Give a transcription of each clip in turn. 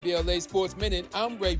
KBLA Sports Minute, I'm Ray.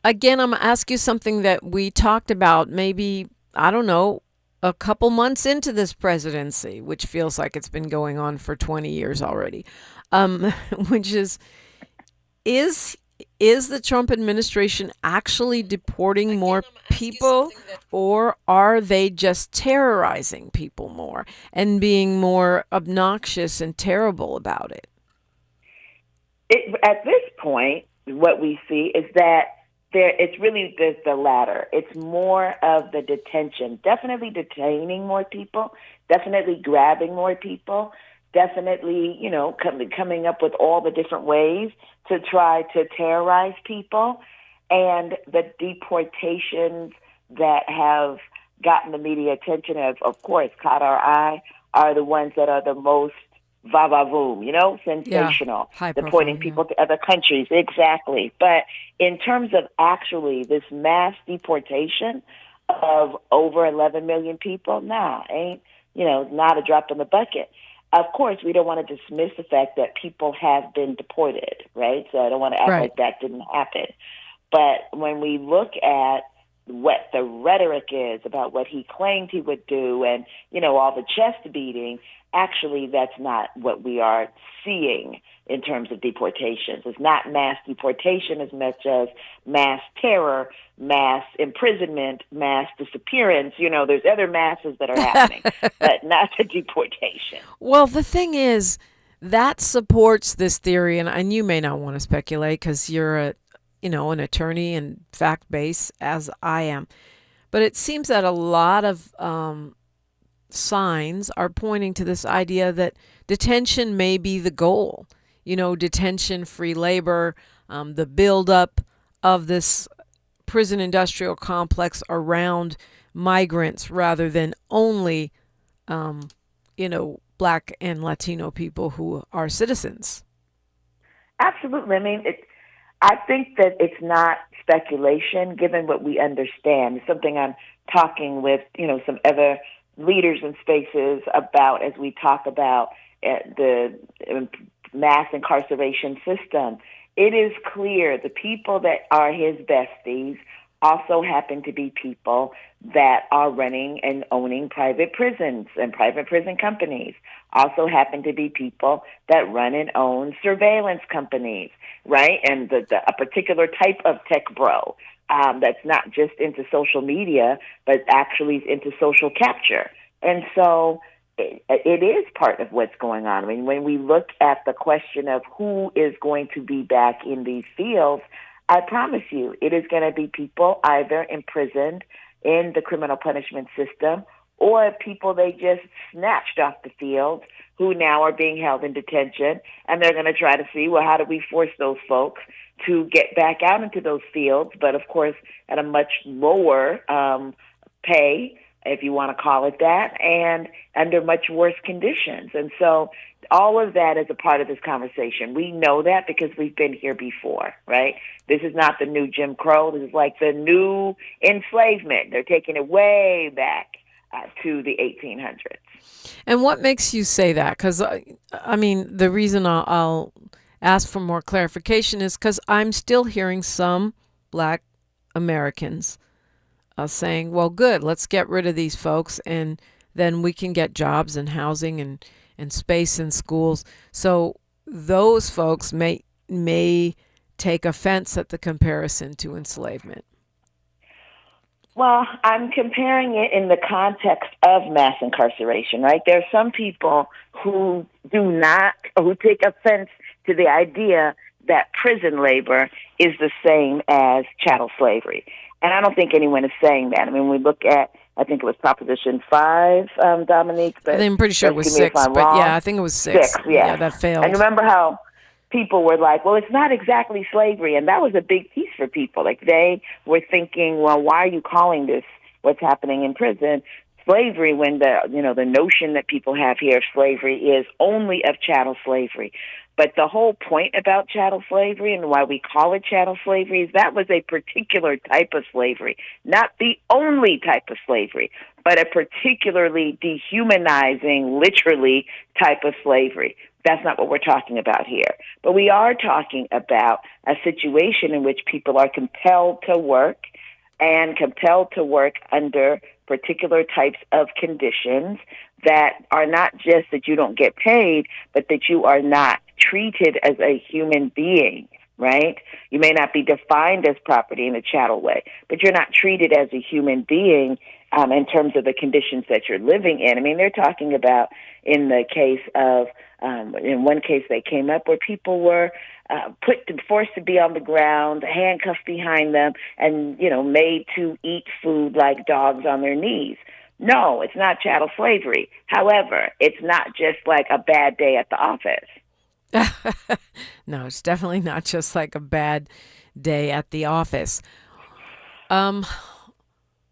Again, I'm going to ask you something that we talked about maybe, I don't know, a couple months into this presidency, which feels like it's been going on for 20 years already, um, which is is the Trump administration actually deporting more people, or are they just terrorizing people more and being more obnoxious and terrible about it? At this point, what we see is that it's really the latter. It's more of the detention, definitely detaining more people, definitely grabbing more people, definitely, coming up with all the different ways to try to terrorize people. And the deportations that have gotten the media attention, have, of course, caught our eye, are the ones that are the most va-va-voom, Yeah, sensational, high deporting profile, yeah. people to other countries, exactly. But in terms of actually this mass deportation of over 11 million people, ain't, not a drop in the bucket. Of course, we don't want to dismiss the fact that people have been deported, right? So I don't want to act Right. like that didn't happen. But when we look at what the rhetoric is about what he claimed he would do and, all the chest beating, actually that's not what we are seeing in terms of deportations. It's not mass deportation as much as mass terror, mass imprisonment, mass disappearance. There's other masses that are happening, but not the deportation. Well, the thing is, that supports this theory, and you may not want to speculate because you're an attorney and fact based as I am. But it seems that a lot of signs are pointing to this idea that detention may be the goal. Detention, free labor, the buildup of this prison industrial complex around migrants rather than only, Black and Latino people who are citizens. Absolutely. I mean, I think that it's not speculation, given what we understand. It's something I'm talking with, some other leaders and spaces about as we talk about the mass incarceration system. It is clear the people that are his besties also happen to be people that are running and owning private prisons and private prison companies, also happen to be people that run and own surveillance companies, right? And a particular type of tech bro that's not just into social media, but actually is into social capture. And so it is part of what's going on. I mean, when we look at the question of who is going to be back in these fields, I promise you, it is going to be people either imprisoned in the criminal punishment system or people they just snatched off the field who now are being held in detention. And they're going to try to see, well, how do we force those folks to get back out into those fields, but of course at a much lower pay, if you want to call it that, and under much worse conditions. And so all of that is a part of this conversation. We know that because we've been here before, right? This is not the new Jim Crow. This is like the new enslavement. They're taking it way back to the 1800s. And what makes you say that? Because, I mean, the reason I'll ask for more clarification is because I'm still hearing some Black Americans saying, well, good, let's get rid of these folks and then we can get jobs and housing and space in schools. So those folks may take offense at the comparison to enslavement. Well, I'm comparing it in the context of mass incarceration, right? There are some people who who take offense to the idea that prison labor is the same as chattel slavery. And I don't think anyone is saying that. I mean, we look at, I think it was Proposition 5, Dominique. But I'm pretty sure it was 6, but wrong. yeah, I think it was 6. Yeah, that failed. And remember how people were like, well, it's not exactly slavery. And that was a big piece for people. Like they were thinking, well, why are you calling this what's happening in prison slavery when the notion that people have here of slavery is only of chattel slavery. But the whole point about chattel slavery and why we call it chattel slavery is that was a particular type of slavery, not the only type of slavery, but a particularly dehumanizing, literally, type of slavery. That's not what we're talking about here. But we are talking about a situation in which people are compelled to work and compelled to work under particular types of conditions that are not just that you don't get paid, but that you are not treated as a human being, right? You may not be defined as property in a chattel way, but you're not treated as a human being in terms of the conditions that you're living in. I mean, they're talking about in the case of, in one case they came up where people were forced to be on the ground, handcuffed behind them, and, made to eat food like dogs on their knees. No, it's not chattel slavery. However, it's not just like a bad day at the office. No, it's definitely not just like a bad day at the office.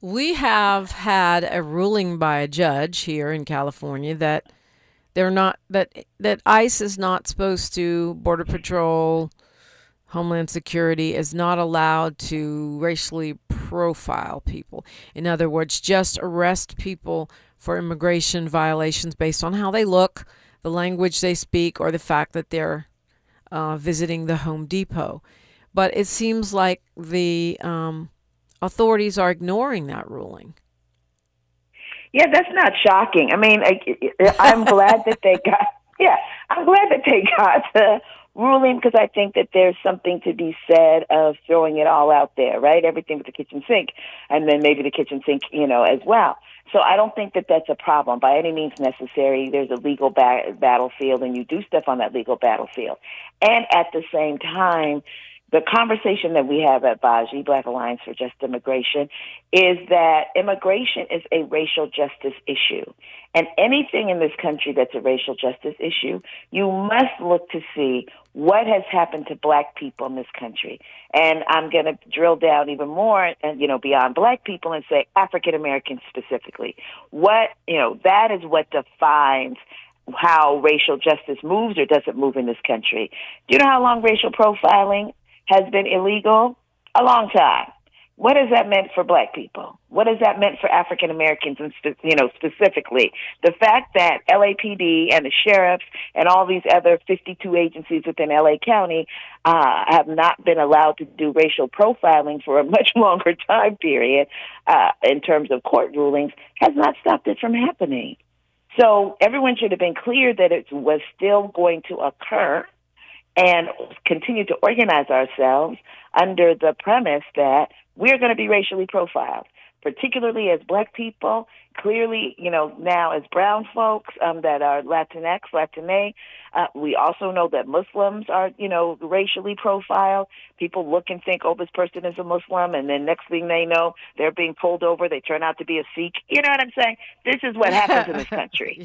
We have had a ruling by a judge here in California that that ICE is not supposed to, Border Patrol, Homeland Security is not allowed to racially profile people. In other words, just arrest people for immigration violations based on how they look, the language they speak, or the fact that they're visiting the Home Depot. But it seems like the authorities are ignoring that ruling. Yeah, that's not shocking. I mean, I'm glad that they got. Yeah, I'm glad that they got the ruling because I think that there's something to be said of throwing it all out there, right? Everything with the kitchen sink, and then maybe the kitchen sink, as well. So I don't think that that's a problem by any means necessary. There's a legal battlefield, and you do stuff on that legal battlefield. And at the same time, the conversation that we have at BAJI, Black Alliance for Just Immigration, is that immigration is a racial justice issue. And anything in this country that's a racial justice issue, you must look to see what has happened to Black people in this country. And I'm going to drill down even more and, beyond Black people and say African Americans specifically. That is what defines how racial justice moves or doesn't move in this country. Do you know how long racial profiling has been illegal? A long time. What has that meant for Black people? What has that meant for African Americans, and specifically the fact that LAPD and the sheriffs and all these other 52 agencies within LA County have not been allowed to do racial profiling for a much longer time period in terms of court rulings has not stopped it from happening. So everyone should have been clear that it was still going to occur, and continue to organize ourselves under the premise that we're going to be racially profiled, particularly as Black people, clearly, now as brown folks that are Latinx, Latine. We also know that Muslims are, racially profiled. People look and think, oh, this person is a Muslim, and then next thing they know, they're being pulled over. They turn out to be a Sikh. You know what I'm saying? This is what happens in this country.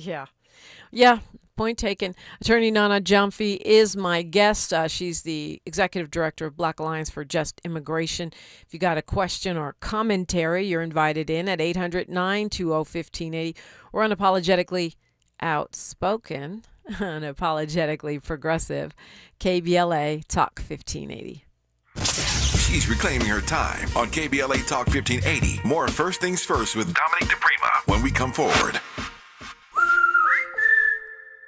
Yeah. Point taken. Attorney Nana Gyamfi is my guest. She's the executive director of Black Alliance for Just Immigration. If you got a question or commentary, you're invited in at 800-920-1580. We're unapologetically outspoken, unapologetically progressive. KBLA Talk 1580. She's reclaiming her time on KBLA Talk 1580. More First Things First with Dominique DiPrima when we come forward.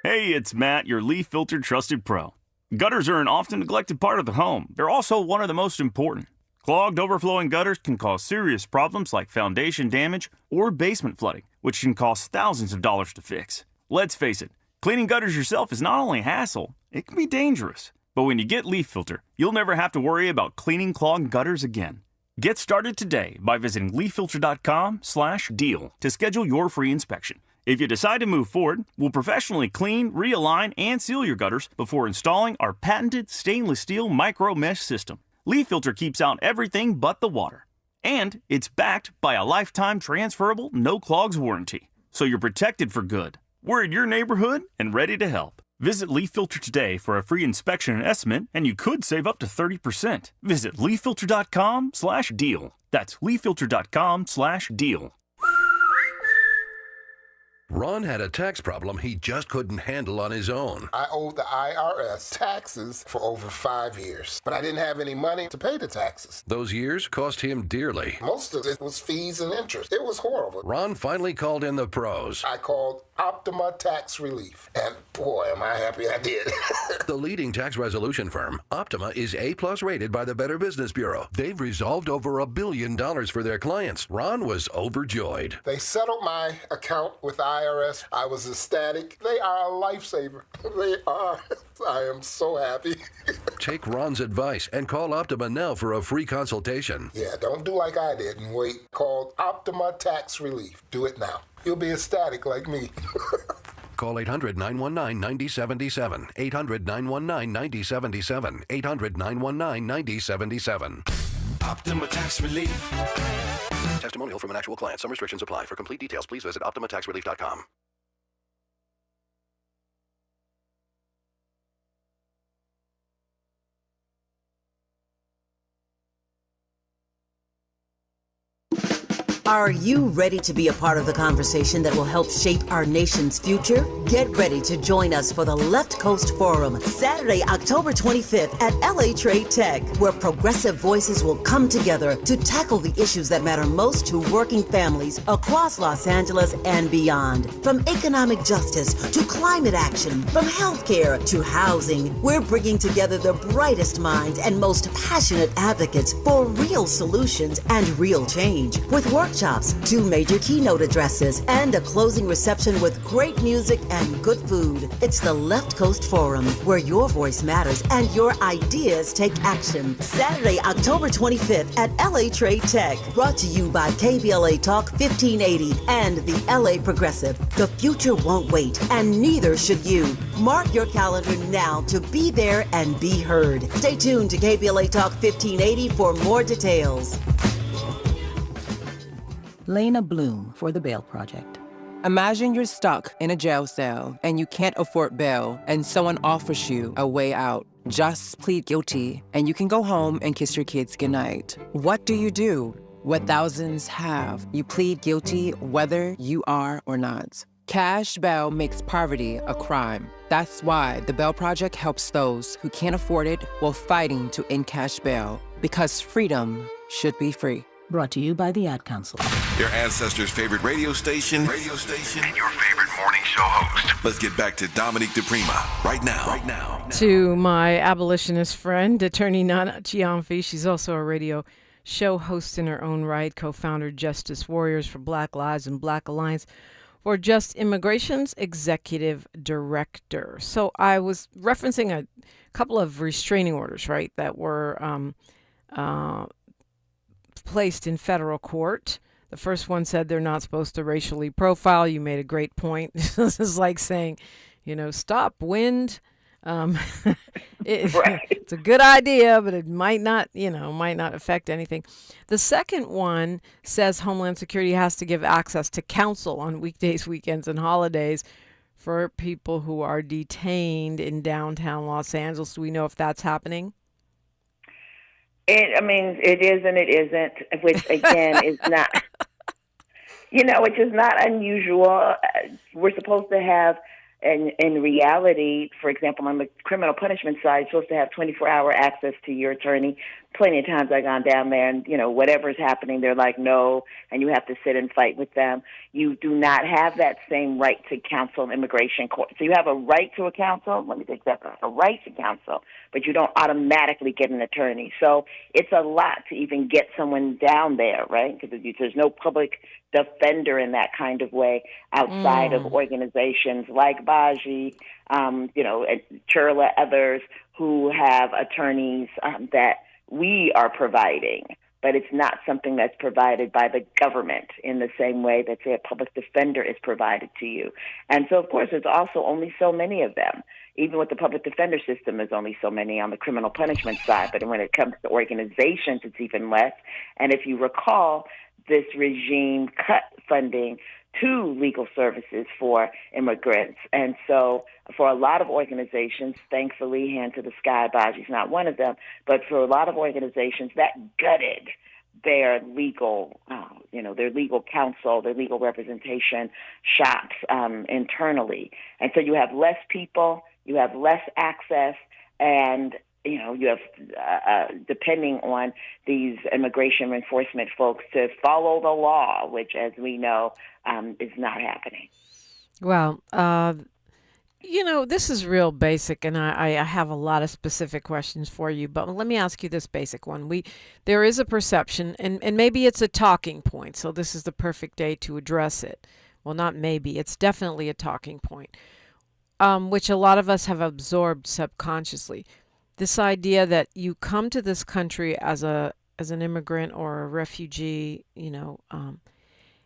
Hey, it's Matt, your leaf filter trusted pro. Gutters are an often neglected part of the home. They're also one of the most important. Clogged, overflowing gutters can cause serious problems like foundation damage or basement flooding, which can cost thousands of dollars to fix. Let's face it, cleaning gutters yourself is not only a hassle, it can be dangerous. But when you get Leaf Filter, you'll never have to worry about cleaning clogged gutters again. Get started today by visiting leaffilter.com/deal to schedule your free inspection. If you decide to move forward, we'll professionally clean, realign, and seal your gutters before installing our patented stainless steel micro mesh system. Leaf Filter keeps out everything but the water. And it's backed by a lifetime transferable no clogs warranty. So you're protected for good. We're in your neighborhood and ready to help. Visit Leaf Filter today for a free inspection and estimate, and you could save up to 30%. Visit leaffilter.com/deal. That's leaffilter.com/deal. Ron had a tax problem he just couldn't handle on his own. I owed the IRS taxes for over 5 years, but I didn't have any money to pay the taxes. Those years cost him dearly. Most of it was fees and interest. It was horrible. Ron finally called in the pros. I called Optima Tax Relief. And boy, am I happy I did. The leading tax resolution firm, Optima, is A-plus rated by the Better Business Bureau. They've resolved over $1 billion for their clients. Ron was overjoyed. They settled my account with the IRS. I was ecstatic. They are a lifesaver. They are. I am so happy. Take Ron's advice and call Optima now for a free consultation. Yeah, don't do like I did and wait. Call Optima Tax Relief. Do it now. You'll be ecstatic like me. Call 800-919-9077. 800-919-9077. 800-919-9077. Optima Tax Relief. Testimonial from an actual client. Some restrictions apply. For complete details, please visit OptimaTaxRelief.com. Are you ready to be a part of the conversation that will help shape our nation's future? Get ready to join us for the Left Coast Forum, Saturday, October 25th at LA Trade Tech, where progressive voices will come together to tackle the issues that matter most to working families across Los Angeles and beyond. From economic justice to climate action, from healthcare to housing, we're bringing together the brightest minds and most passionate advocates for real solutions and real change. With workshops, 2 major keynote addresses, and a closing reception with great music and good food. It's the Left Coast Forum, where your voice matters and your ideas take action. Saturday, October 25th at LA Trade Tech. Brought to you by KBLA Talk 1580 and the LA Progressive. The future won't wait, and neither should you. Mark your calendar now to be there and be heard. Stay tuned to KBLA Talk 1580 for more details. Lena Bloom for the Bail Project. Imagine you're stuck in a jail cell and you can't afford bail and someone offers you a way out. Just plead guilty and you can go home and kiss your kids goodnight. What do you do? What thousands have. You plead guilty whether you are or not. Cash bail makes poverty a crime. That's why the Bail Project helps those who can't afford it while fighting to end cash bail, because freedom should be free. Brought to you by the Ad Council. Your ancestors' favorite radio station, and your favorite morning show host. Let's get back to Dominique DiPrima right now. To my abolitionist friend, attorney Nana Gyamfi. She's also a radio show host in her own right, co-founder Justice Warriors for Black Lives and Black Alliance for Just Immigration's executive director. So I was referencing a couple of restraining orders, right, that were placed in federal court. The first one said they're not supposed to racially profile. You made a great point. This is like saying, stop, wind. It's a good idea, but it might not affect anything. The second one says Homeland Security has to give access to counsel on weekdays, weekends, and holidays for people who are detained in downtown Los Angeles. Do we know if that's happening? It is and it isn't, which again is not, which is not unusual. We're supposed to have, in reality, for example, on the criminal punishment side, you're supposed to have 24-hour access to your attorney. Plenty of times I've gone down there and, whatever's happening, they're like, no, and you have to sit and fight with them. You do not have that same right to counsel in immigration court. So you have a right to a counsel. Let me take that back. A right to counsel, but you don't automatically get an attorney. So it's a lot to even get someone down there, right? Because there's no public defender in that kind of way outside of organizations like Baji, Churla, others who have attorneys that we are providing, but it's not something that's provided by the government in the same way that, say, a public defender is provided to you. And so, of course, there's also only so many of them. Even with the public defender system, there's only so many on the criminal punishment side. But when it comes to organizations, it's even less. And if you recall, this regime cut funding to legal services for immigrants. And so for a lot of organizations, thankfully, hand to the sky, Baji's not one of them, but for a lot of organizations, that gutted their legal, their legal counsel, their legal representation shops internally. And so you have less people, you have less access, and you have, depending on these immigration enforcement folks, to follow the law, which, as we know, is not happening. Well, this is real basic, and I have a lot of specific questions for you. But let me ask you this basic one. There is a perception, and maybe it's a talking point. So this is the perfect day to address it. Well, not maybe. It's definitely a talking point, which a lot of us have absorbed subconsciously. This idea that you come to this country as an immigrant or a refugee,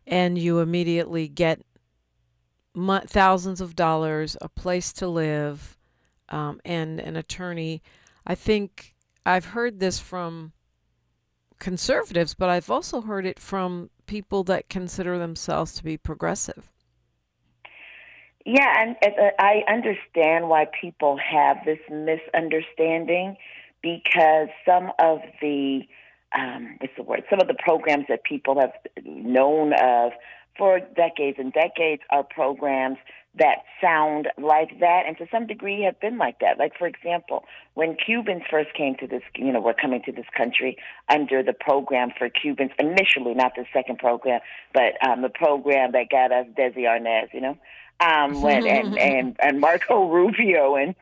and you immediately get thousands of dollars, a place to live, and an attorney. I think I've heard this from conservatives, but I've also heard it from people that consider themselves to be progressive. Yeah, and I understand why people have this misunderstanding, because some of the some of the programs that people have known of for decades and decades are programs that sound like that, and to some degree have been like that. Like, for example, when Cubans first came to this, were coming to this country under the program for Cubans initially, not the second program, but the program that got us Desi Arnaz, when and Marco Rubio's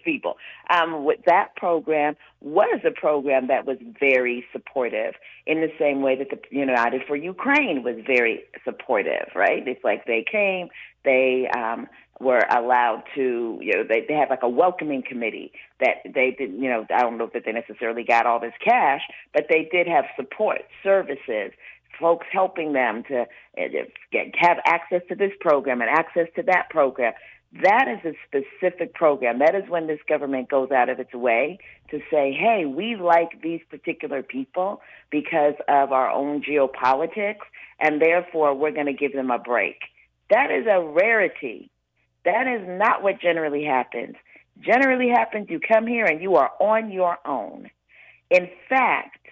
people. With that program was a program that was very supportive, in the same way that the United for Ukraine was very supportive, right? It's like they came, they were allowed to, they had like a welcoming committee that they did, I don't know that they necessarily got all this cash, but they did have support, services, folks helping them to have access to this program and access to that program. That is a specific program. That is when this government goes out of its way to say, hey, we like these particular people because of our own geopolitics, and therefore we're going to give them a break. That is a rarity. That is not what generally happens. Generally happens, you come here and you are on your own. In fact,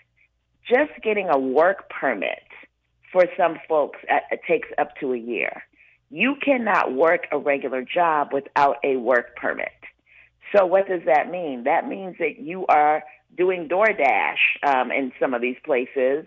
just getting a work permit for some folks it takes up to a year. You cannot work a regular job without a work permit. So what does that mean? That means that you are doing DoorDash in some of these places.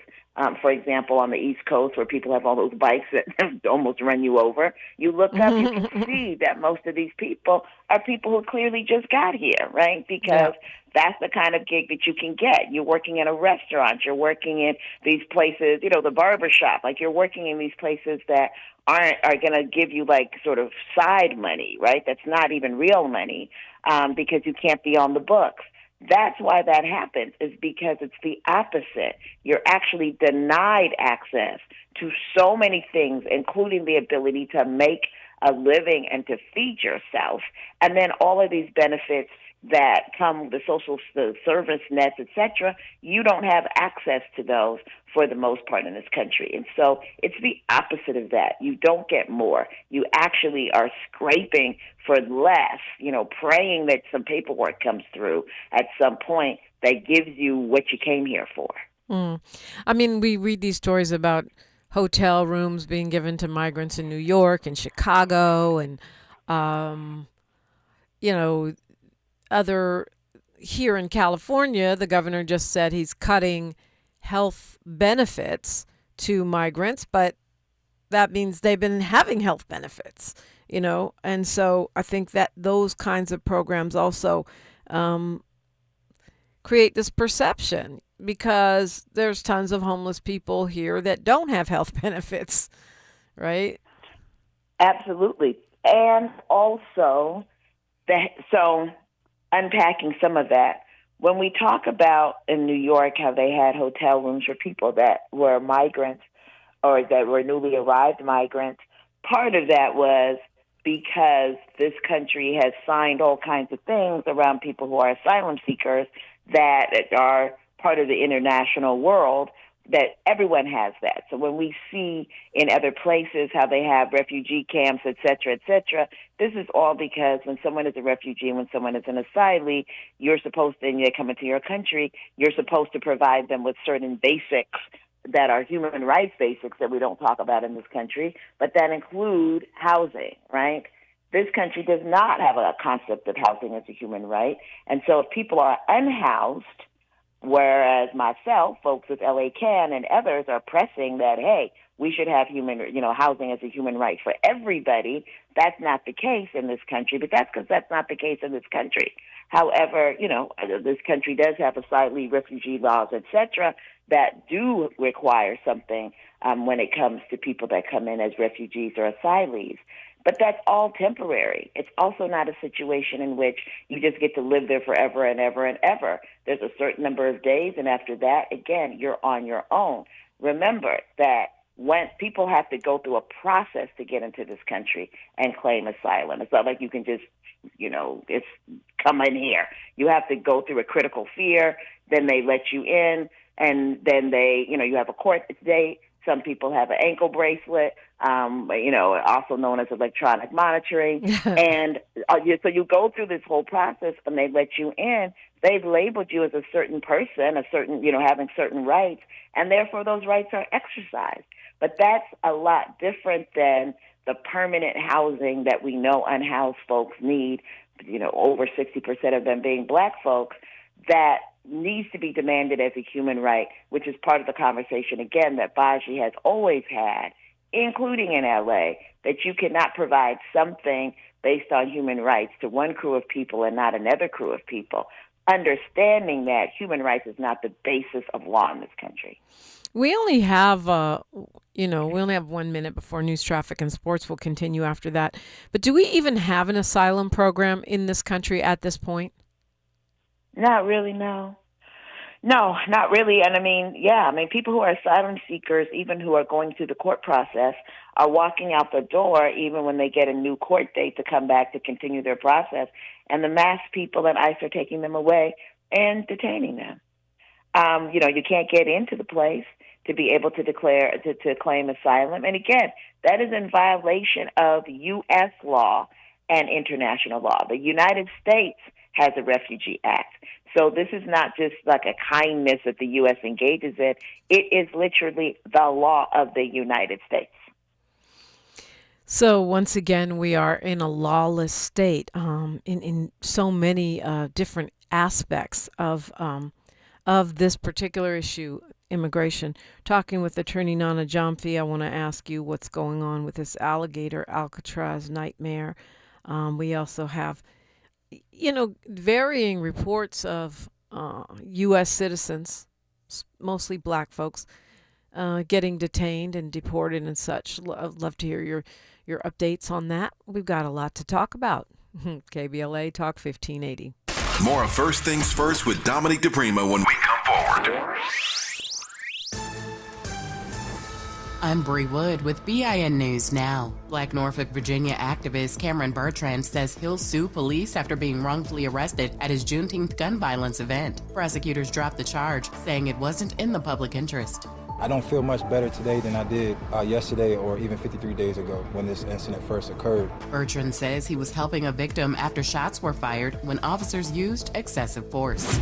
For example, on the East Coast, where people have all those bikes that almost run you over, you look up, you can see that most of these people are people who clearly just got here, right? Because that's the kind of gig that you can get. You're working in a restaurant. You're working in these places, the barber shop. Like, you're working in these places that are going to give you like sort of side money, right? That's not even real money, because you can't be on the books. That's why that happens, is because it's the opposite. You're actually denied access to so many things, including the ability to make a living and to feed yourself. And then all of these benefits that come, the social service nets, etc., you don't have access to those for the most part in this country. And so it's the opposite of that. You don't get more. You actually are scraping for less, praying that some paperwork comes through at some point that gives you what you came here for. I mean, we read these stories about hotel rooms being given to migrants in New York and Chicago and, other here in California. The governor just said he's cutting health benefits to migrants, but that means they've been having health benefits, and so I think that those kinds of programs also create this perception, because there's tons of homeless people here that don't have health benefits, right? Absolutely. And also, unpacking some of that, when we talk about in New York how they had hotel rooms for people that were migrants or that were newly arrived migrants, part of that was because this country has signed all kinds of things around people who are asylum seekers that are part of the international world, that everyone has that. So when we see in other places how they have refugee camps, et cetera, this is all because when someone is a refugee and when someone is an asylee, you're supposed to, and they come into your country, you're supposed to provide them with certain basics that are human rights basics that we don't talk about in this country, but that include housing, right? This country does not have a concept of housing as a human right. And so if people are unhoused, Whereas myself, folks with LA Can and others are pressing that, hey, we should have housing as a human right for everybody. That's not the case in this country, but that's because that's not the case in this country. However, this country does have asylum, refugee laws, etc., that do require something when it comes to people that come in as refugees or asylees. But that's all temporary. It's also not a situation in which you just get to live there forever and ever and ever. There's a certain number of days, and after that, again, you're on your own. Remember that when people have to go through a process to get into this country and claim asylum. It's not like you can just, it's come in here. You have to go through a critical fear, then they let you in, and then they, you have a court date. Some people have an ankle bracelet, also known as electronic monitoring. And so you go through this whole process and they let you in. They've labeled you as a certain person, having certain rights, and therefore those rights are exercised. But that's a lot different than the permanent housing that we know unhoused folks need, over 60% of them being black folks, that needs to be demanded as a human right, which is part of the conversation, again, that Baji has always had, including in L.A., that you cannot provide something based on human rights to one crew of people and not another crew of people, understanding that human rights is not the basis of law in this country. We only have, 1 minute before news, traffic, and sports will continue after that. But do we even have an asylum program in this country at this point? Not really, no. No, not really. And people who are asylum seekers, even who are going through the court process, are walking out the door even when they get a new court date to come back to continue their process. And the mass people at ICE are taking them away and detaining them. You can't get into the place to be able to declare, to claim asylum. And again, that is in violation of U.S. law and international law. The United States has a Refugee Act. So this is not just like a kindness that the U.S. engages in. It is literally the law of the United States. So once again, we are in a lawless state in so many different aspects of this particular issue, immigration. Talking with Attorney Nana Gyamfi, I want to ask you what's going on with this alligator Alcatraz nightmare. We also have varying reports of U.S. citizens, mostly black folks, getting detained and deported and such. I'd love to hear your updates on that. We've got a lot to talk about. KBLA Talk 1580. More of First Things First with Dominique DiPrima when we come forward. I'm Bree Wood with BIN News Now. Black Norfolk, Virginia activist Cameron Bertrand says he'll sue police after being wrongfully arrested at his Juneteenth gun violence event. Prosecutors dropped the charge, saying it wasn't in the public interest. I don't feel much better today than I did yesterday or even 53 days ago when this incident first occurred. Bertrand says he was helping a victim after shots were fired when officers used excessive force.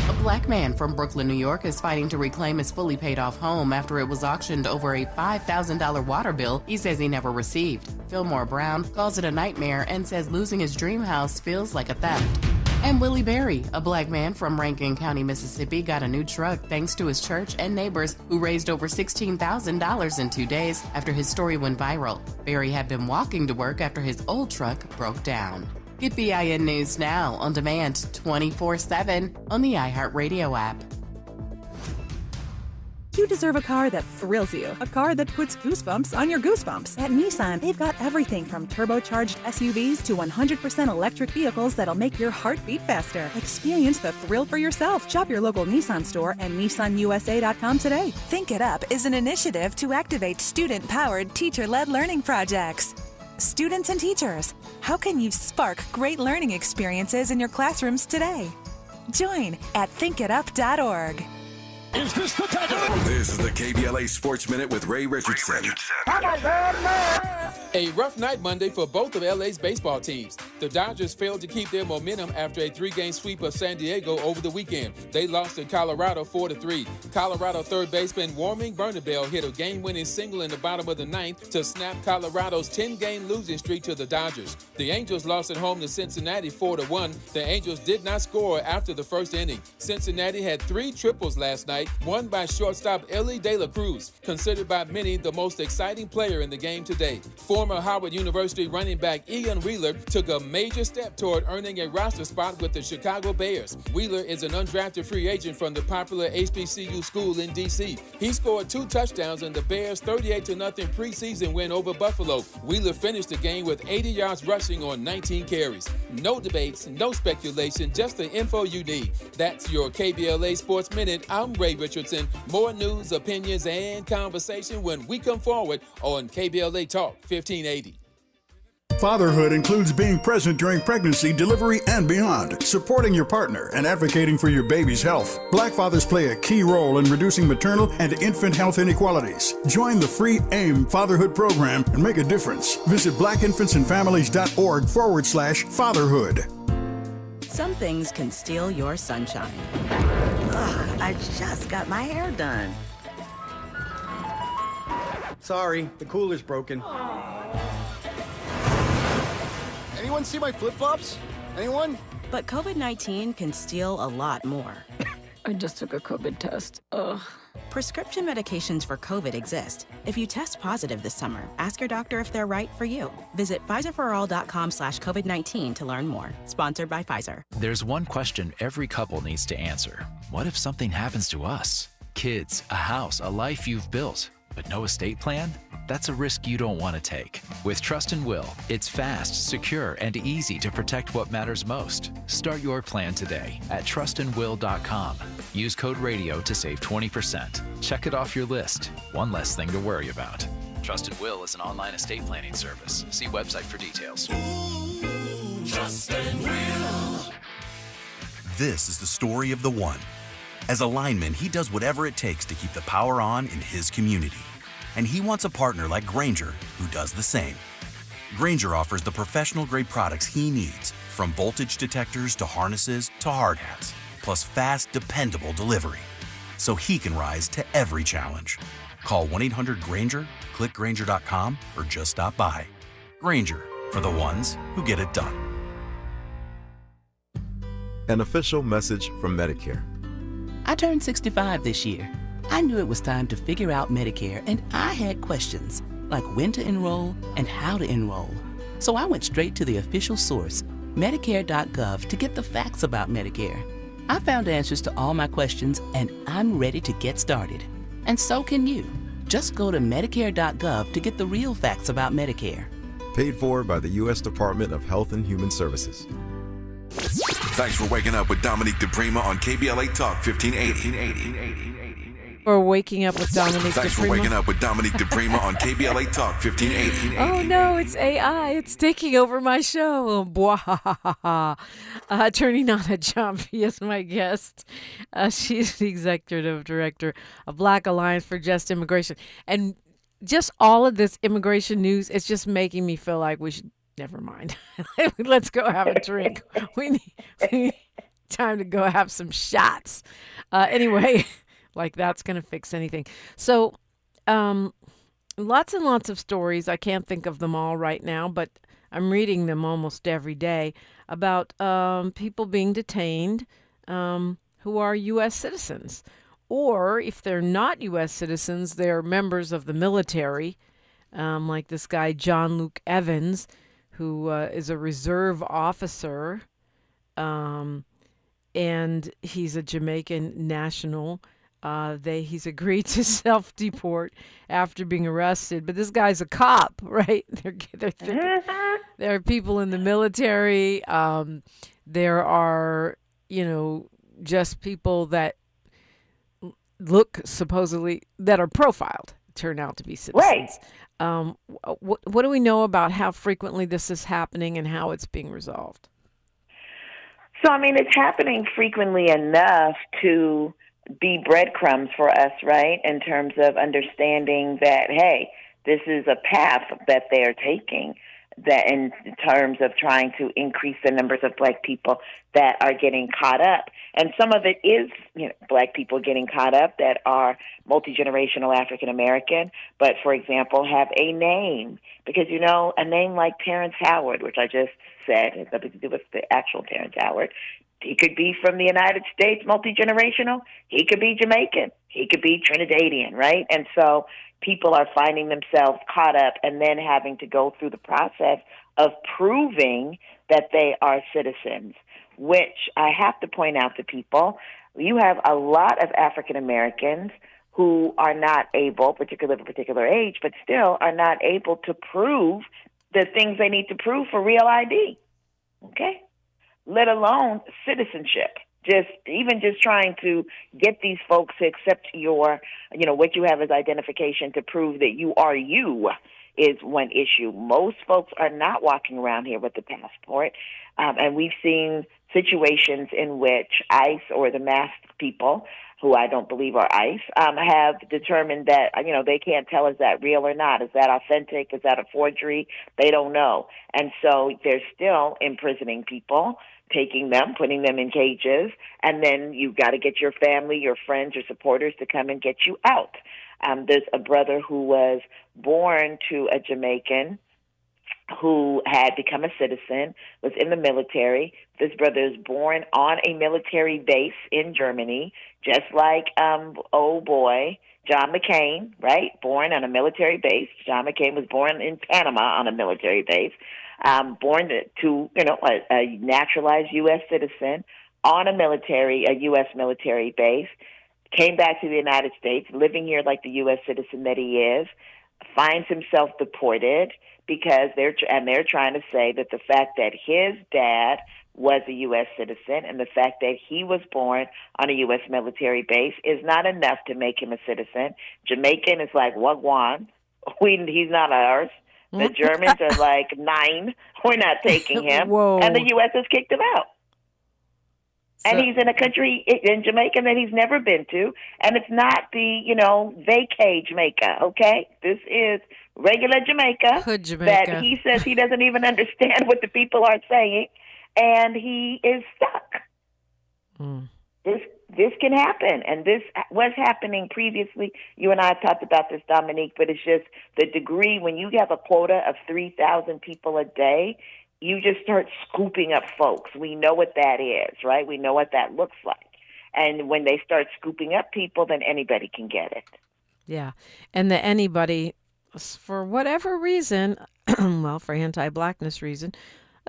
A black man from Brooklyn, New York is fighting to reclaim his fully paid off home after it was auctioned over a $5,000 water bill he says he never received. Fillmore Brown calls it a nightmare and says losing his dream house feels like a theft. And Willie Berry, a black man from Rankin County, Mississippi, got a new truck thanks to his church and neighbors who raised over $16,000 in 2 days after his story went viral. Berry had been walking to work after his old truck broke down. Get BIN News Now on demand 24/7 on the iHeartRadio app. You deserve a car that thrills you, a car that puts goosebumps on your goosebumps. At Nissan, they've got everything from turbocharged SUVs to 100% electric vehicles that'll make your heart beat faster. Experience the thrill for yourself. Shop your local Nissan store and nissanusa.com today. Think It Up is an initiative to activate student-powered, teacher-led learning projects. Students and teachers, how can you spark great learning experiences in your classrooms today? Join at thinkitup.org. Is this the dagger? This is the KBLA Sports Minute with Ray Richardson. A rough night Monday for both of LA's baseball teams. The Dodgers failed to keep their momentum after a 3-game sweep of San Diego over the weekend. They lost to Colorado 4-3. Colorado third baseman Warming Bernabel hit a game-winning single in the bottom of the ninth to snap Colorado's 10-game losing streak to the Dodgers. The Angels lost at home to Cincinnati 4-1. The Angels did not score after the first inning. Cincinnati had 3 triples last night, one by shortstop Ellie De La Cruz, considered by many the most exciting player in the game today. Former Howard University running back Ian Wheeler took a major step toward earning a roster spot with the Chicago Bears. Wheeler is an undrafted free agent from the popular HBCU school in D.C. He scored 2 touchdowns in the Bears' 38-0 preseason win over Buffalo. Wheeler finished the game with 80 yards rushing on 19 carries. No debates, no speculation, just the info you need. That's your KBLA Sports Minute. I'm Ray Richardson. More news, opinions, and conversation when we come forward on KBLA Talk 1580. Fatherhood includes being present during pregnancy, delivery, and beyond, supporting your partner and advocating for your baby's health. Black fathers play a key role in reducing maternal and infant health inequalities. Join the free AIM Fatherhood Program and make a difference. Visit blackinfantsandfamilies.org/fatherhood. Some things can steal your sunshine. Ugh, I just got my hair done. Sorry, the cooler's broken. Anyone see my flip-flops? Anyone? But COVID-19 can steal a lot more. I just took a COVID test. Ugh. Prescription medications for COVID exist. If you test positive this summer, ask your doctor if they're right for you. Visit PfizerForAll.com/COVID-19 to learn more. Sponsored by Pfizer. There's one question every couple needs to answer. What if something happens to us? Kids, a house, a life you've built, but no estate plan? That's a risk you don't want to take. With Trust and Will, it's fast, secure, and easy to protect what matters most. Start your plan today at trustandwill.com. Use code RADIO to save 20%. Check it off your list. One less thing to worry about. Trust and Will is an online estate planning service. See website for details. Trust and Will. This is the story of the one. As a lineman, he does whatever it takes to keep the power on in his community. And he wants a partner like Grainger who does the same. Grainger offers the professional-grade products he needs, from voltage detectors to harnesses to hard hats, plus fast, dependable delivery, so he can rise to every challenge. Call 1-800-GRAINGER, click Grainger.com, or just stop by. Grainger, for the ones who get it done. An official message from Medicare. I turned 65 this year. I knew it was time to figure out Medicare, and I had questions, like when to enroll and how to enroll. So I went straight to the official source, Medicare.gov, to get the facts about Medicare. I found answers to all my questions, and I'm ready to get started. And so can you. Just go to Medicare.gov to get the real facts about Medicare. Paid for by the U.S. Department of Health and Human Services. Thanks for waking up with Dominique DiPrima on KBLA Talk 1580. For waking up with Dominique Thanks DiPrima. for waking up with Dominique DiPrima on KBLA Talk 1580. Oh no, it's AI. It's taking over my show. Attorney Nana Gyamfi is my guest. She's the executive director of Black Alliance for Just Immigration. And just all of this immigration news, it's just making me feel like we should, never mind. Let's go have a drink. We need time to go have some shots. Anyway. Like that's going to fix anything. So lots and lots of stories. I can't think of them all right now, but I'm reading them almost every day about people being detained who are U.S. citizens. Or if they're not U.S. citizens, they're members of the military, like this guy, John Luke Evans, who is a reserve officer, and he's a Jamaican national. He's agreed to self-deport after being arrested, but this guy's a cop, right? There are people in the military. There are, just people that look supposedly that are profiled turn out to be citizens. Right. What do we know about how frequently this is happening and how it's being resolved? So, it's happening frequently enough to be breadcrumbs for us, right, in terms of understanding that, hey, this is a path that they are taking, that in terms of trying to increase the numbers of Black people that are getting caught up. And some of it is, Black people getting caught up that are multi-generational African American, but, for example, have a name. Because, a name like Terrence Howard, which I just said has nothing to do with the actual Terrence Howard, he could be from the United States, multi-generational. He could be Jamaican. He could be Trinidadian, right? And so people are finding themselves caught up and then having to go through the process of proving that they are citizens, which I have to point out to people. You have a lot of African Americans who are not able, particularly of a particular age, but still are not able to prove the things they need to prove for real ID, okay? Let alone citizenship. Just trying to get these folks to accept your, what you have as identification to prove that you are you is one issue. Most folks are not walking around here with the passport, and we've seen situations in which ICE or the masked people, who I don't believe are ICE, have determined that, they can't tell is that real or not. Is that authentic? Is that a forgery? They don't know. And so they're still imprisoning people, taking them, putting them in cages, and then you've got to get your family, your friends, your supporters to come and get you out. There's a brother who was born to a Jamaican who had become a citizen, was in the military. This brother is born on a military base in Germany, just like, John McCain, right? Born on a military base. John McCain was born in Panama on a military base, born to a naturalized U.S. citizen on a U.S. military base, came back to the United States, living here like the U.S. citizen that he is, finds himself deported because they're trying to say that the fact that his dad was a U.S. citizen and the fact that he was born on a U.S. military base is not enough to make him a citizen. Jamaican is like, wagwan. He's not ours. The Germans are like, 9. We're not taking him. Whoa. And the U.S. has kicked him out. And he's in a country in Jamaica that he's never been to. And it's not the, vacay Jamaica, okay? This is regular Jamaica. Hood Jamaica. That he says he doesn't even understand what the people are saying. And he is stuck. This can happen. And this was happening previously. You and I have talked about this, Dominique, but it's just the degree when you have a quota of 3,000 people a day, you just start scooping up folks. We know what that is, right? We know what that looks like. And when they start scooping up people, then anybody can get it. Yeah. And the anybody, for whatever reason, well, for anti-blackness reason,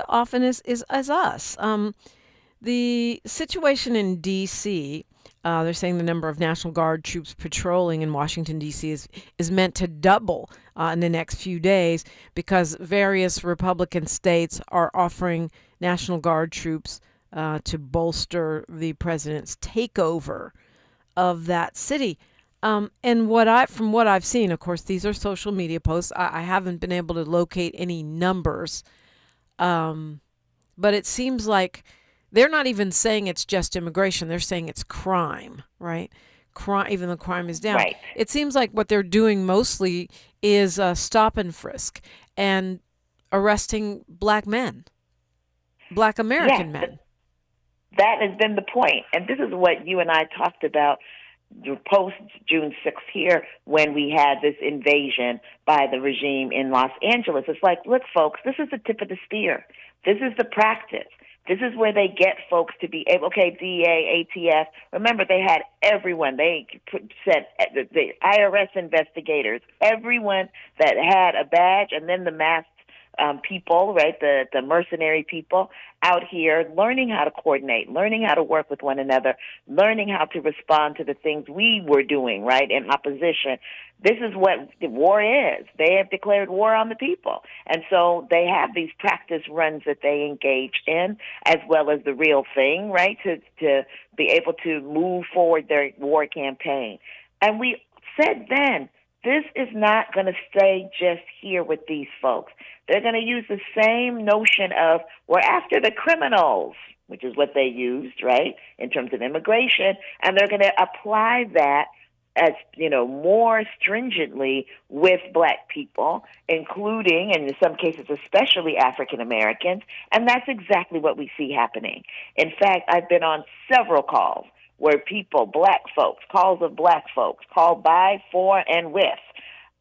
often is us. The situation in D.C., they're saying the number of National Guard troops patrolling in Washington, D.C. is meant to double in the next few days because various Republican states are offering National Guard troops to bolster the president's takeover of that city. And from what I've seen, of course, these are social media posts. I haven't been able to locate any numbers, but it seems like they're not even saying it's just immigration. They're saying it's crime, right? Crime, even though crime is down. Right. It seems like what they're doing mostly is stop and frisk and arresting black men, black American men. That has been the point. And this is what you and I talked about post June 6th here when we had this invasion by the regime in Los Angeles. It's like, look, folks, this is the tip of the spear. This is the practice. This is where they get folks to be able, okay, DA, ATF. Remember, they had everyone. They said the IRS investigators, everyone that had a badge, and then the masked people, right, the mercenary people out here learning how to coordinate, learning how to work with one another, learning how to respond to the things we were doing, right, in opposition. This is what war is. They have declared war on the people. And so they have these practice runs that they engage in, as well as the real thing, right, to be able to move forward their war campaign. And we said then, this is not going to stay just here with these folks. They're going to use the same notion of, we're after the criminals, which is what they used, right, in terms of immigration, and they're going to apply that as, more stringently with Black people, including, and in some cases especially African Americans, and that's exactly what we see happening. In fact, I've been on several calls where people, Black folks, calls of Black folks, called by, for, and with,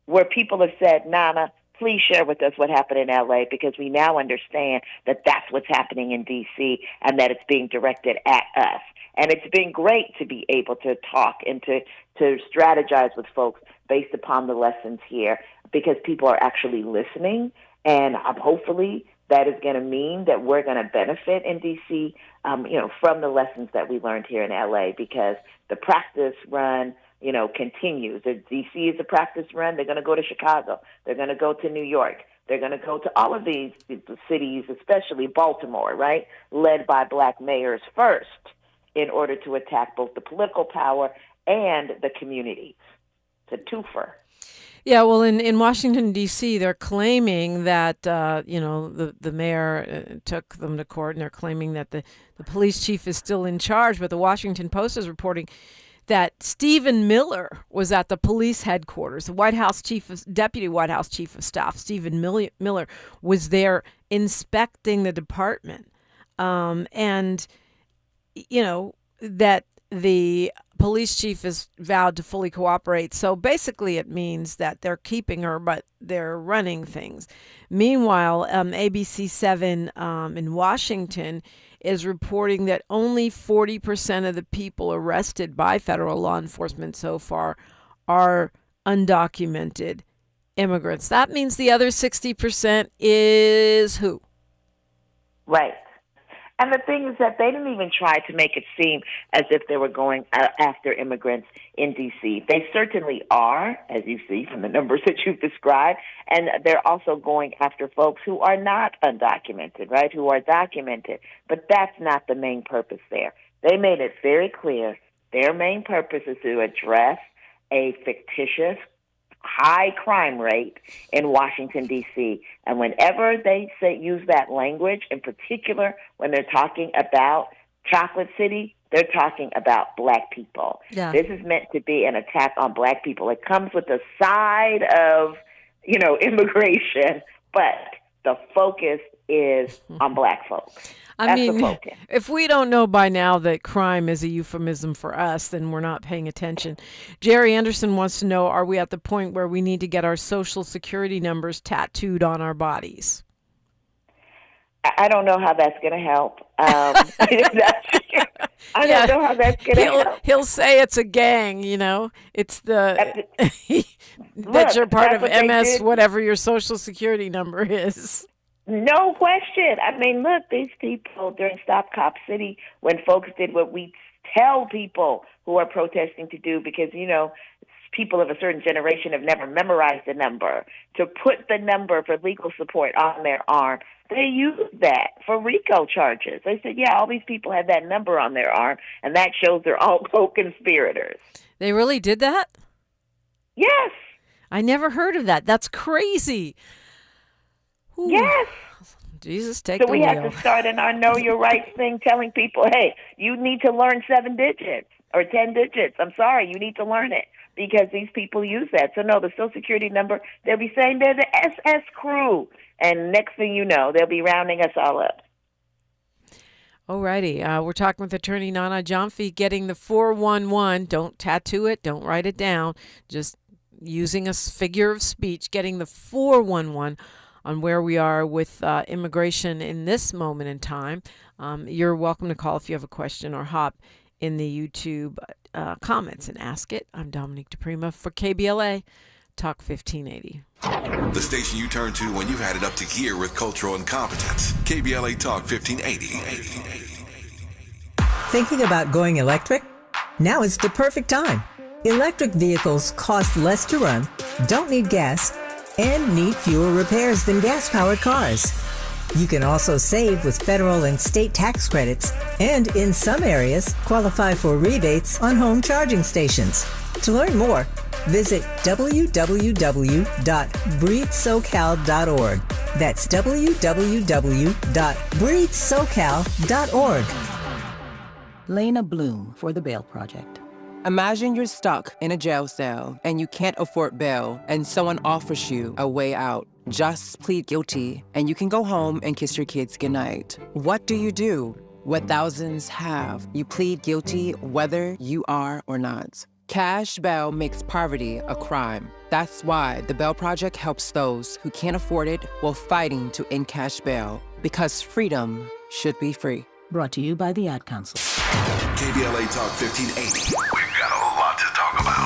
where people have said, Nana, please share with us what happened in L.A. because we now understand that that's what's happening in D.C. and that it's being directed at us. And it's been great to be able to talk and to strategize with folks based upon the lessons here because people are actually listening. And hopefully that is going to mean that we're going to benefit in D.C., from the lessons that we learned here in L.A. because the practice run, continues. If D.C. is a practice run, they're going to go to Chicago. They're going to go to New York. They're going to go to all of these cities, especially Baltimore, right, led by Black mayors first, in order to attack both the political power and the communities. It's a twofer. Yeah, well, in Washington, D.C., they're claiming that, the mayor took them to court, and they're claiming that the police chief is still in charge. But the Washington Post is reporting that Stephen Miller was at the police headquarters. The Deputy White House Chief of Staff, Stephen Miller, was there inspecting the department. That the police chief is vowed to fully cooperate. So basically it means that they're keeping her, but they're running things. Meanwhile, ABC7 in Washington is reporting that only 40% of the people arrested by federal law enforcement so far are undocumented immigrants. That means the other 60% is who? Right. And the thing is that they didn't even try to make it seem as if they were going after immigrants in D.C. They certainly are, as you see from the numbers that you've described, and they're also going after folks who are not undocumented, right, who are documented. But that's not the main purpose there. They made it very clear their main purpose is to address a fictitious high crime rate in Washington, D.C. And whenever they use that language, in particular when they're talking about Chocolate City, they're talking about Black people. Yeah. This is meant to be an attack on Black people. It comes with a side of, immigration, but the focus is on Black folks. I mean, if we don't know by now that crime is a euphemism for us, then we're not paying attention. Jerry Anderson wants to know, are we at the point where we need to get our social security numbers tattooed on our bodies? I don't know how that's going to help. I don't know how that's going to help. He'll say it's a gang, It's that you're part of MS, whatever your social security number is. No question. I mean, look, these people during Stop Cop City, when folks did what we tell people who are protesting to do, because, people of a certain generation have never memorized the number, to put the number for legal support on their arm. They used that for RICO charges. They said, yeah, all these people have that number on their arm, and that shows they're all co-conspirators. They really did that? Yes. I never heard of that. That's crazy. Ooh. Yes. Jesus, take the wheel. So we have to start in our Know Your Rights thing, telling people, hey, you need to learn 7 digits or 10 digits. I'm sorry, you need to learn it because these people use that. So no, the Social Security number, they'll be saying they're the SS crew. And next thing you know, they'll be rounding us all up. Alrighty. We're talking with attorney Nana Gyamfi, getting the 411. Don't tattoo it. Don't write it down. Just using a figure of speech, getting the 411 on where we are with immigration in this moment in time. You're welcome to call if you have a question or hop in the YouTube comments and ask it. I'm Dominique DiPrima for KBLA Talk 1580. The station you turn to when you've had it up to gear with cultural incompetence. KBLA Talk 1580. Thinking about going electric? Now is the perfect time. Electric vehicles cost less to run, don't need gas, and need fewer repairs than gas-powered cars. You can also save with federal and state tax credits, and in some areas, qualify for rebates on home charging stations. To learn more, visit www.breathesocal.org. That's www.breathesocal.org. Lena Bloom for the Bail Project. Imagine you're stuck in a jail cell and you can't afford bail, and someone offers you a way out. Just plead guilty, and you can go home and kiss your kids goodnight. What do you do? What thousands have. You plead guilty whether you are or not. Cash bail makes poverty a crime. That's why the Bail Project helps those who can't afford it while fighting to end cash bail, because freedom should be free. Brought to you by the Ad Council. KBLA Talk 1580. We've got a lot to talk about.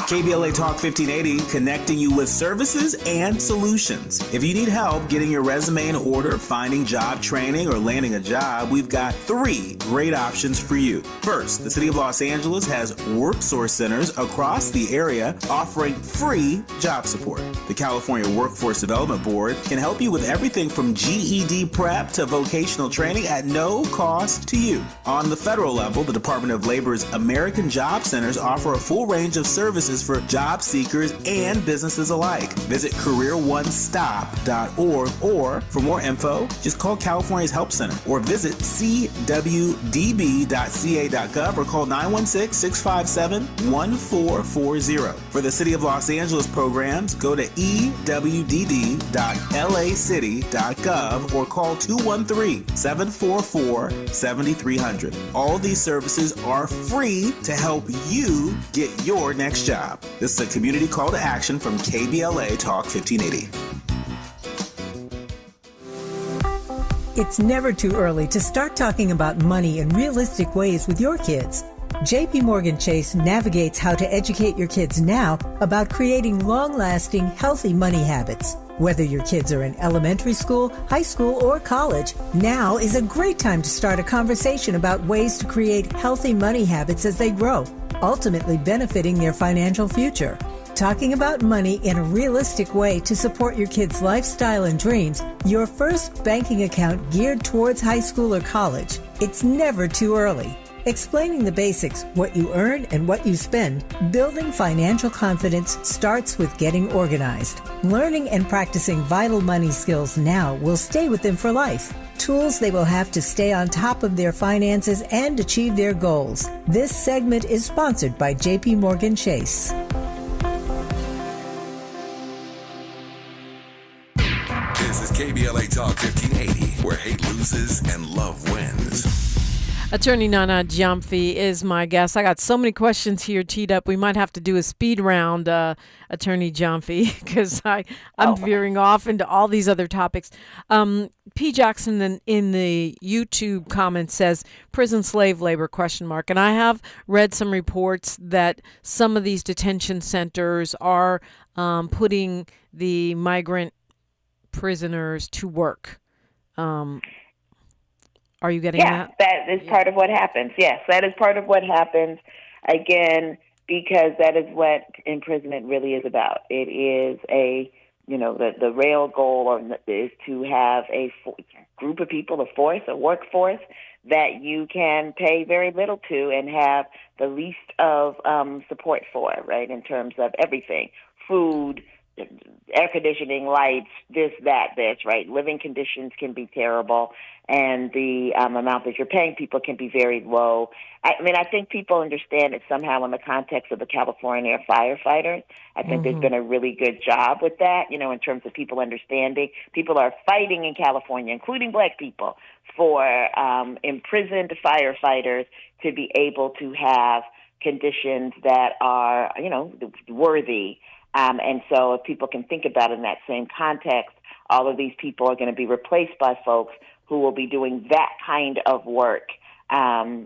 KBLA Talk 1580, connecting you with services and solutions. If you need help getting your resume in order, finding job training, or landing a job, we've got 3 great options for you. First, the City of Los Angeles has work source centers across the area offering free job support. The California Workforce Development Board can help you with everything from GED prep to vocational training at no cost to you. On the federal level, the Department of Labor's American Job Centers offer a full range of services for job seekers and businesses alike. Visit careeronestop.org, or for more info, just call California's Help Center or visit cwdb.ca.gov or call 916-657-1440. For the City of Los Angeles programs, go to ewdd.lacity.gov or call 213-744-7300. All these services are free to help you get your next job. This is a community call to action from KBLA Talk 1580. It's never too early to start talking about money in realistic ways with your kids. JP Morgan Chase navigates how to educate your kids now about creating long-lasting, healthy money habits. Whether your kids are in elementary school, high school, or college, now is a great time to start a conversation about ways to create healthy money habits as they grow, ultimately benefiting their financial future. Talking about money in a realistic way to support your kids' lifestyle and dreams, your first banking account geared towards high school or college. It's never too early. Explaining the basics, what you earn and what you spend, building financial confidence starts with getting organized. Learning and practicing vital money skills now will stay with them for life. Tools they will have to stay on top of their finances and achieve their goals. This segment is sponsored by JP Morgan Chase. This is KBLA Talk 1580, where hate loses and love wins. Attorney Nana Gyamfi is my guest. I got so many questions here teed up. We might have to do a speed round, Attorney Gyamfi, because I'm veering off into all these other topics. P. Jackson in the YouTube comments says, prison slave labor, ? And I have read some reports that some of these detention centers are putting the migrant prisoners to work. Are you getting that? That is part of what happens. Yes, that is part of what happens. Again, because that is what imprisonment really is about. It is the real goal is to have a group of people, a workforce that you can pay very little to and have the least of support for, right, in terms of everything, food, air conditioning, lights, this, right? Living conditions can be terrible, and the amount that you're paying people can be very low. I think people understand it somehow in the context of the California firefighters. I think there's been a really good job with that, in terms of people understanding. People are fighting in California, including black people, for imprisoned firefighters to be able to have conditions that are, worthy. And so if people can think about it in that same context, all of these people are going to be replaced by folks who will be doing that kind of work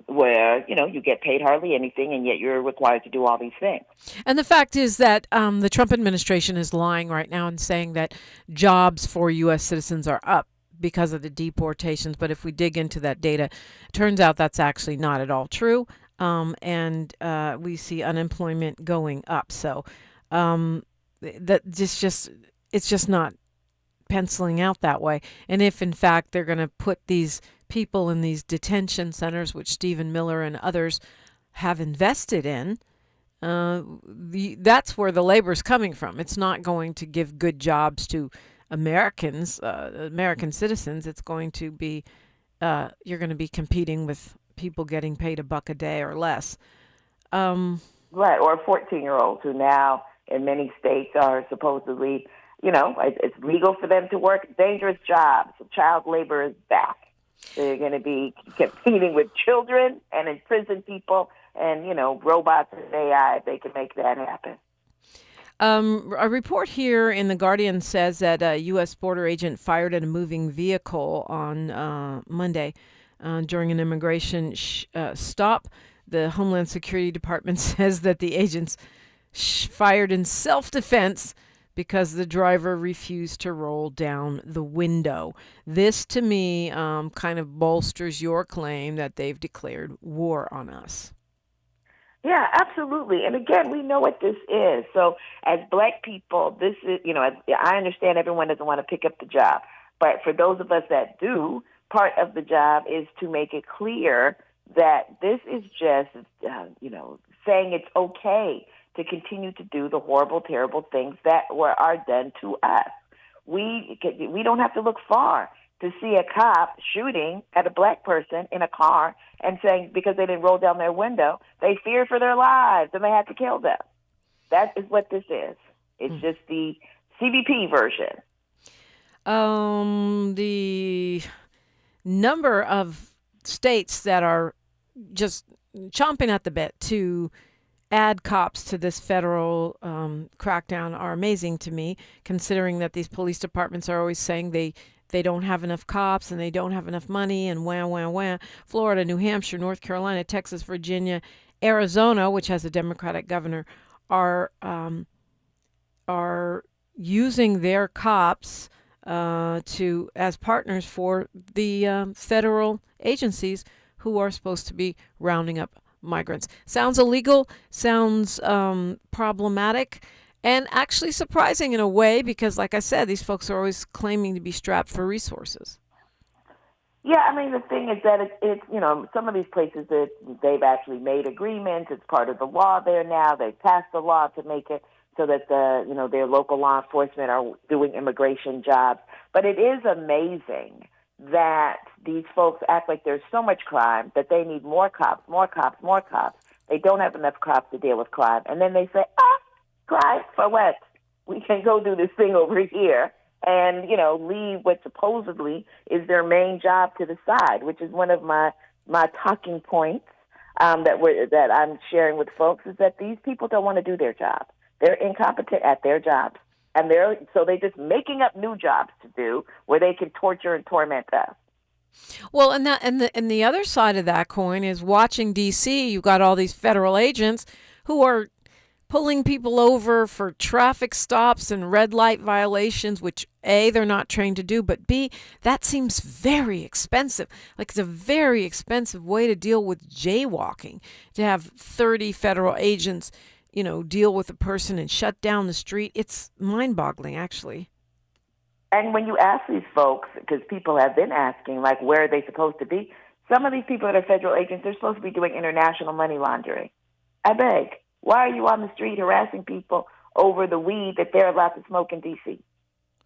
where, you get paid hardly anything and yet you're required to do all these things. And the fact is that the Trump administration is lying right now and saying that jobs for U.S. citizens are up because of the deportations. But if we dig into that data, it turns out that's actually not at all true. And we see unemployment going up. So it's just not penciling out that way. And if in fact they're going to put these people in these detention centers, which Stephen Miller and others have invested in, that's where the labor's coming from. It's not going to give good jobs to Americans, American citizens, it's going to be you're going to be competing with people getting paid $1 a day or less. Right, or 14-year-olds who now in many states are supposedly, it's legal for them to work dangerous jobs. Child labor is back. They're going to be competing with children and imprisoned people and, robots and AI if they can make that happen. A report here in The Guardian says that a U.S. border agent fired at a moving vehicle on Monday during an immigration stop. The Homeland Security Department says that the agents fired in self-defense because the driver refused to roll down the window. This, to me, kind of bolsters your claim that they've declared war on us. Yeah, absolutely. And again, we know what this is. So as Black people, this is, I understand everyone doesn't want to pick up the job. But for those of us that do, part of the job is to make it clear that this is just, saying it's okay to continue to do the horrible, terrible things that are done to us. We don't have to look far to see a cop shooting at a Black person in a car and saying because they didn't roll down their window, they feared for their lives and they had to kill them. That is what this is. It's just the CBP version. The number of states that are just chomping at the bit to add cops to this federal crackdown are amazing to me, considering that these police departments are always saying they don't have enough cops and they don't have enough money and wah. Florida, New Hampshire, North Carolina, Texas, Virginia, Arizona, which has a Democratic governor, are using their cops as partners for the federal agencies who are supposed to be rounding up migrants. Sounds illegal, sounds problematic, and actually surprising in a way because, like I said, these folks are always claiming to be strapped for resources. Yeah, I mean, the thing is that it's some of these places that they've actually made agreements. It's part of the law there now. They've passed the law to make it so that their local law enforcement are doing immigration jobs. But it is amazing that these folks act like there's so much crime that they need more cops. They don't have enough cops to deal with crime. And then they say, crime for what? We can go do this thing over here and, leave what supposedly is their main job to the side, which is one of my talking points that I'm sharing with folks is that these people don't want to do their job. They're incompetent at their jobs. And they're just making up new jobs to do where they can torture and torment us. Well, and the other side of that coin is watching D.C. You've got all these federal agents who are pulling people over for traffic stops and red light violations, which A, they're not trained to do, but B, that seems very expensive. Like it's a very expensive way to deal with jaywalking, to have 30 federal agents deal with a person and shut down the street. It's mind-boggling, actually. And when you ask these folks, because people have been asking, like, where are they supposed to be? Some of these people that are federal agents, they're supposed to be doing international money laundering. I beg, why are you on the street harassing people over the weed that they're allowed to smoke in D.C.?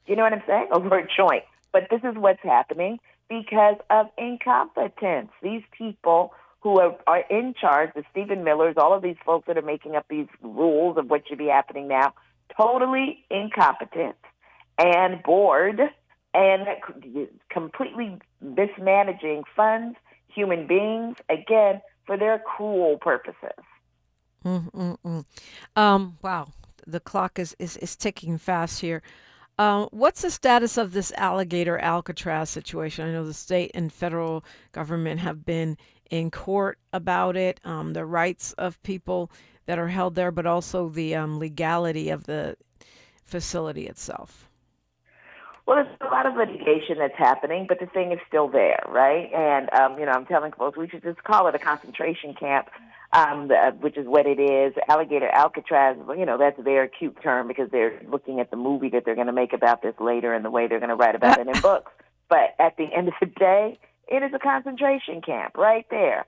You know what I'm saying? Over a joint. But this is what's happening because of incompetence. These people who are in charge, the Stephen Millers, all of these folks that are making up these rules of what should be happening now, totally incompetent and bored and completely mismanaging funds, human beings, again, for their cruel purposes. Wow, the clock is ticking fast here. What's the status of this alligator Alcatraz situation? I know the state and federal government have been in court about it, the rights of people that are held there, but also the legality of the facility itself. Well, there's a lot of litigation that's happening, but the thing is still there, right? And, I'm telling folks we should just call it a concentration camp, which is what it is. Alligator Alcatraz, that's their cute term because they're looking at the movie that they're going to make about this later and the way they're going to write about it in books. But at the end of the day, it is a concentration camp right there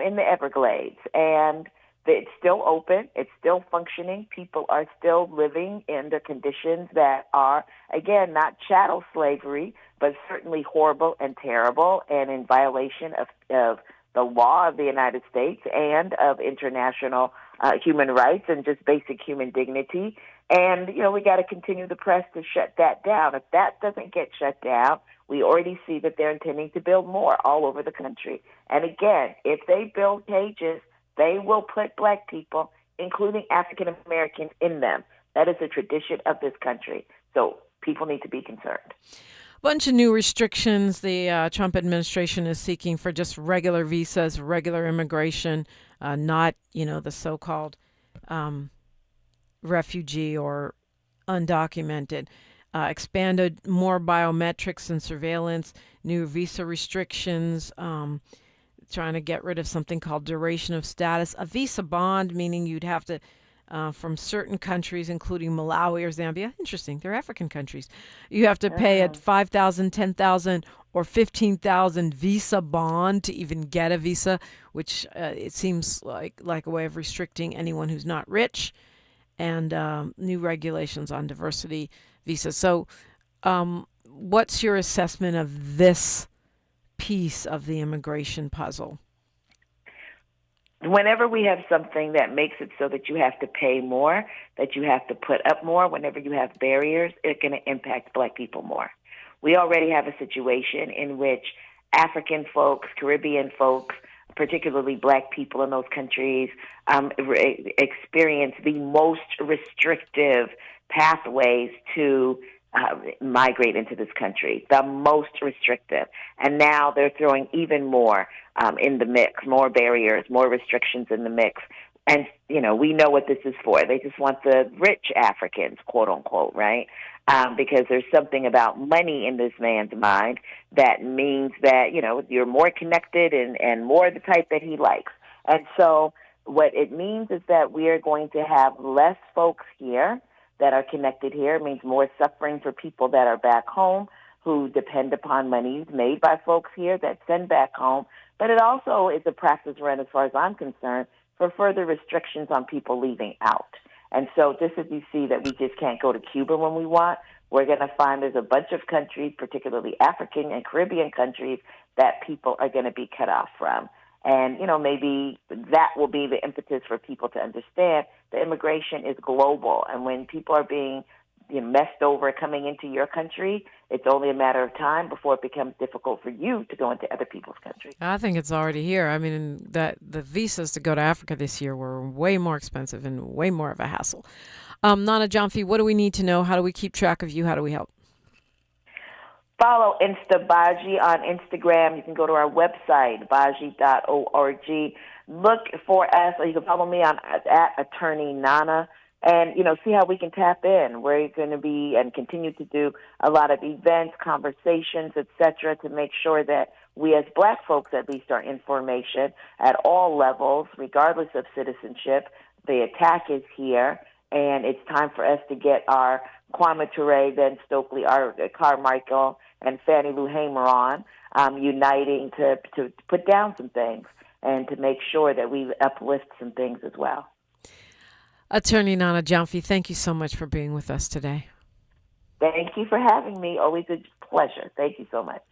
in the Everglades. And it's still open. It's still functioning. People are still living in the conditions that are, again, not chattel slavery, but certainly horrible and terrible and in violation of the law of the United States and of international human rights and just basic human dignity. And, we got to continue the press to shut that down. If that doesn't get shut down, we already see that they're intending to build more all over the country. And again, if they build cages, they will put black people, including African Americans, in them. That is a tradition of this country. So people need to be concerned. Bunch of new restrictions the Trump administration is seeking for just regular visas, regular immigration, not, the so-called refugee or undocumented. Expanded more biometrics and surveillance, new visa restrictions, trying to get rid of something called duration of status, a visa bond, meaning you'd have to, from certain countries, including Malawi or Zambia, interesting, they're African countries, you have to pay at $5,000, $10,000, or $15,000 visa bond to even get a visa, which it seems like a way of restricting anyone who's not rich, and new regulations on diversity visas. So what's your assessment of this piece of the immigration puzzle? Whenever we have something that makes it so that you have to pay more, that you have to put up more, whenever you have barriers, it's going to impact black people more. We already have a situation in which African folks, Caribbean folks, particularly black people in those countries, experience the most restrictive pathways to migrate into this country, the most restrictive. And now they're throwing even more in the mix, more barriers, more restrictions in the mix. And, we know what this is for. They just want the rich Africans, quote unquote, right? Because there's something about money in this man's mind that means that, you're more connected and more the type that he likes. And so what it means is that we are going to have less folks here that are connected here. It means more suffering for people that are back home who depend upon monies made by folks here that send back home. But it also is a practice run, as far as I'm concerned, for further restrictions on people leaving out. And so just as you see that we just can't go to Cuba when we want, we're going to find there's a bunch of countries, particularly African and Caribbean countries, that people are going to be cut off from. And, maybe that will be the impetus for people to understand that immigration is global. And when people are being messed over coming into your country, it's only a matter of time before it becomes difficult for you to go into other people's countries. I think it's already here. I mean, that the visas to go to Africa this year were way more expensive and way more of a hassle. Nana Gyamfi, what do we need to know? How do we keep track of you? How do we help? Follow Baji on Instagram. You can go to our website, baji.org. Look for us, or you can follow me at Attorney Nana, and, see how we can tap in. We're going to be and continue to do a lot of events, conversations, et cetera, to make sure that we as black folks at least are information at all levels, regardless of citizenship. The attack is here, and it's time for us to get our Kwame Ture, Ben Stokely, our Carmichael, and Fannie Lou Hamer on, uniting to put down some things and to make sure that we uplift some things as well. Attorney Nana Gyamfi, thank you so much for being with us today. Thank you for having me. Always a pleasure. Thank you so much.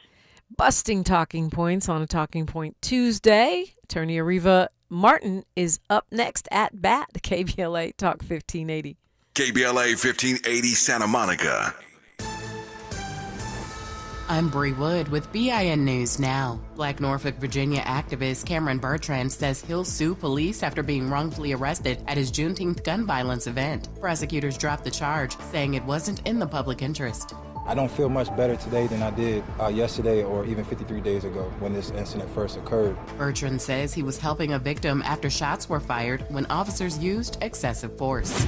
Busting talking points on a Talking Point Tuesday. Attorney Ariva Martin is up next at BAT, KBLA Talk 1580. KBLA 1580 Santa Monica. I'm Bree Wood with BIN News Now. Black Norfolk, Virginia activist Cameron Bertrand says he'll sue police after being wrongfully arrested at his Juneteenth gun violence event. Prosecutors dropped the charge, saying it wasn't in the public interest. I don't feel much better today than I did yesterday or even 53 days ago when this incident first occurred. Bertrand says he was helping a victim after shots were fired when officers used excessive force.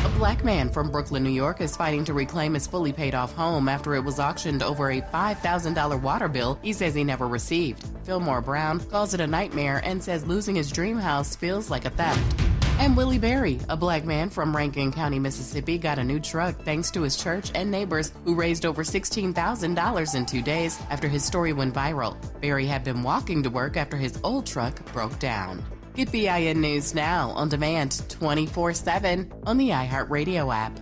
A black man from Brooklyn, New York is fighting to reclaim his fully paid off home after it was auctioned over a $5,000 water bill he says he never received. Fillmore Brown calls it a nightmare and says losing his dream house feels like a theft. And Willie Berry, a black man from Rankin County, Mississippi, got a new truck thanks to his church and neighbors who raised over $16,000 in 2 days after his story went viral. Berry had been walking to work after his old truck broke down. Get BIN News Now on demand 24/7 on the iHeartRadio app.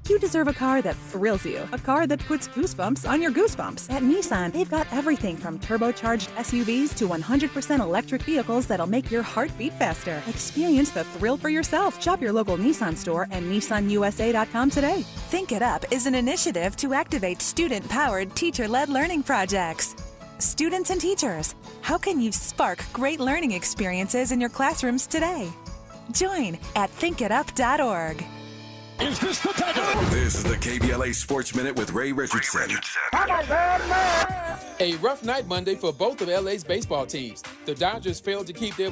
You deserve a car that thrills you, a car that puts goosebumps on your goosebumps. At Nissan, they've got everything from turbocharged SUVs to 100% electric vehicles that'll make your heart beat faster. Experience the thrill for yourself. Shop your local Nissan store and nissanusa.com today. Think It Up is an initiative to activate student-powered, teacher-led learning projects. Students and teachers, how can you spark great learning experiences in your classrooms today? Join at thinkitup.org. Is this the time? This is the KBLA Sports Minute with Ray Richardson. A rough night Monday for both of LA's baseball teams. The Dodgers failed to keep their